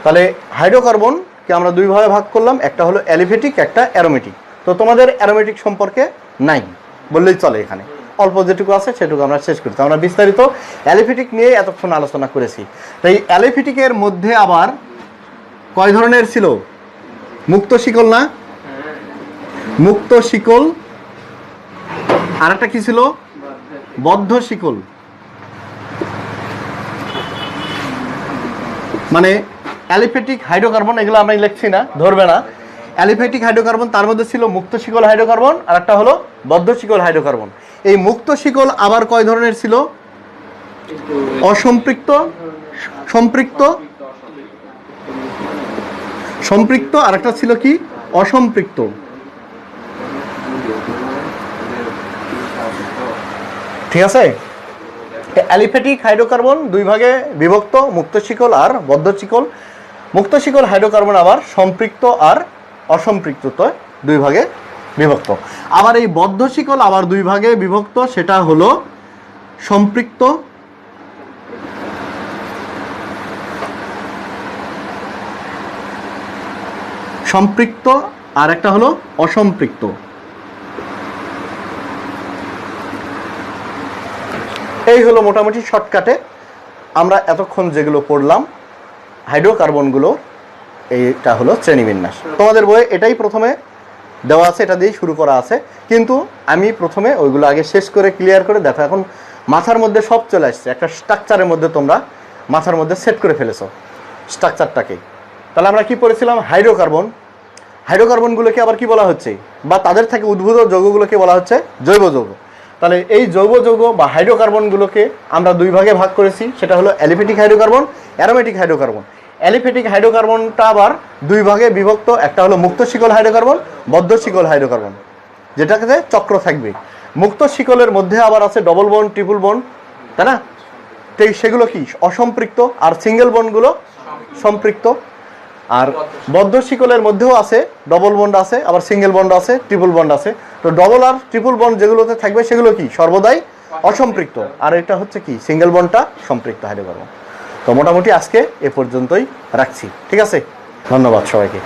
[SPEAKER 1] তাহলে হাইড্রোকার্বনকে আমরা দুই ভাগে ভাগ করলাম, একটা হলো অ্যালিফেটিক, একটা অ্যারোমেটিক। তো তোমাদের অ্যারোমেটিক সম্পর্কে নাই বললেই চলে, এখানে অল্প যেটুকু আছে সেটুকু আমরা শেষ করছি। আমরা বিস্তারিত অ্যালিফেটিক নিয়ে এতক্ষণ আলোচনা করেছি। তাই অ্যালিফেটিকের মধ্যে আবার কয় ধরনের ছিল? মুক্ত শিকল না? মুক্ত শিকল, আর একটা কি ছিল? বদ্ধ শিকল। মানে অ্যালিফেটিক হাইড্রোকার্বন, এগুলো আমরা লিখছি না, ধরবে না। অ্যালিফেটিক হাইড্রোকার্বন, তার মধ্যে ছিল মুক্ত শিকল হাইড্রোকার্বন, আর একটা হলো বদ্ধ শিকল হাইড্রোকার্বন। এই মুক্ত শিকল আবার কয় ধরনের ছিল? অসম্পৃক্ত, সম্পৃক্ত, সম্পৃক্ত, আর একটা ছিল কি? অসম্পৃক্ত। ঠিক আছে? অ্যালিফেটিক হাইড্রোকার্বন দুই ভাগে বিভক্ত, মুক্ত শিকল আর বদ্ধ শিকল। মুক্ত শিকল হাইড্রোকার্বন আবার সম্পৃক্ত আর অসম্পৃক্ত দুই ভাগে বিভক্ত। আবার এই বদ্ধ শিকল আবার দুই ভাগে বিভক্ত, সেটা হলো সম্পৃক্ত, সম্পৃক্ত, আর একটা হলো অসম্পৃক্ত। এই হলো মোটামুটি শর্টকাটে আমরা এতক্ষণ যেগুলো পড়লাম হাইড্রোকার্বনগুলো, এইটা হলো শ্রেণীবিন্যাস। তোমাদের বইয়ে এটাই প্রথমে দেওয়া আছে, এটা দিয়েই শুরু করা আছে, কিন্তু আমি প্রথমে ওইগুলো আগে শেষ করে ক্লিয়ার করে দেখো। এখন মাথার মধ্যে সব চলে আসছে, একটা স্ট্রাকচারের মধ্যে তোমরা মাথার মধ্যে সেট করে ফেলেছো স্ট্রাকচারটাকে। তাহলে আমরা কি পড়েছিলাম? হাইড্রোকার্বন। হাইড্রোকার্বনগুলোকে আবার কি বলা হচ্ছে, বা তাদের থেকে উদ্ভূত যৌগগুলোকে বলা হচ্ছে জৈব যৌগ। তাহলে এই জৈব যৌগ বা হাইড্রোকার্বনগুলোকে আমরা দুই ভাগে ভাগ করেছি, সেটা হলো aliphatic hydrocarbon, aromatic hydrocarbon. Aliphatic হাইড্রোকার্বনটা আবার দুই ভাগে বিভক্ত, একটা হলো মুক্ত শিকল হাইড্রোকার্বন, বদ্ধ শিকল হাইড্রোকার্বন, যেটাকে চক্র থাকবে। মুক্ত শিকলের মধ্যে আবার আছে ডবল বন্ড, ট্রিপল বন্ড, তাই না? সেগুলো কি? অসম্পৃক্ত। আর সিঙ্গেল বন্ডগুলো সম্পৃক্ত। আর বদ্ধ শিকলের মধ্যেও আছে ডবল বন্ড আছে, আবার সিঙ্গেল বন্ড আছে, ট্রিপল বন্ড আছে। তো ডবল আর ট্রিপল বন্ড যেগুলোতে থাকবে সেগুলো কি? সর্বদাই অসম্পৃক্ত। আর এটা হচ্ছে কি? সিঙ্গেল বন্ডটা সম্পৃক্ত হাইড্রোকার্বন। তো মোটামুটি আজকে এ পর্যন্তই রাখছি, ঠিক আছে? ধন্যবাদ সবাইকে।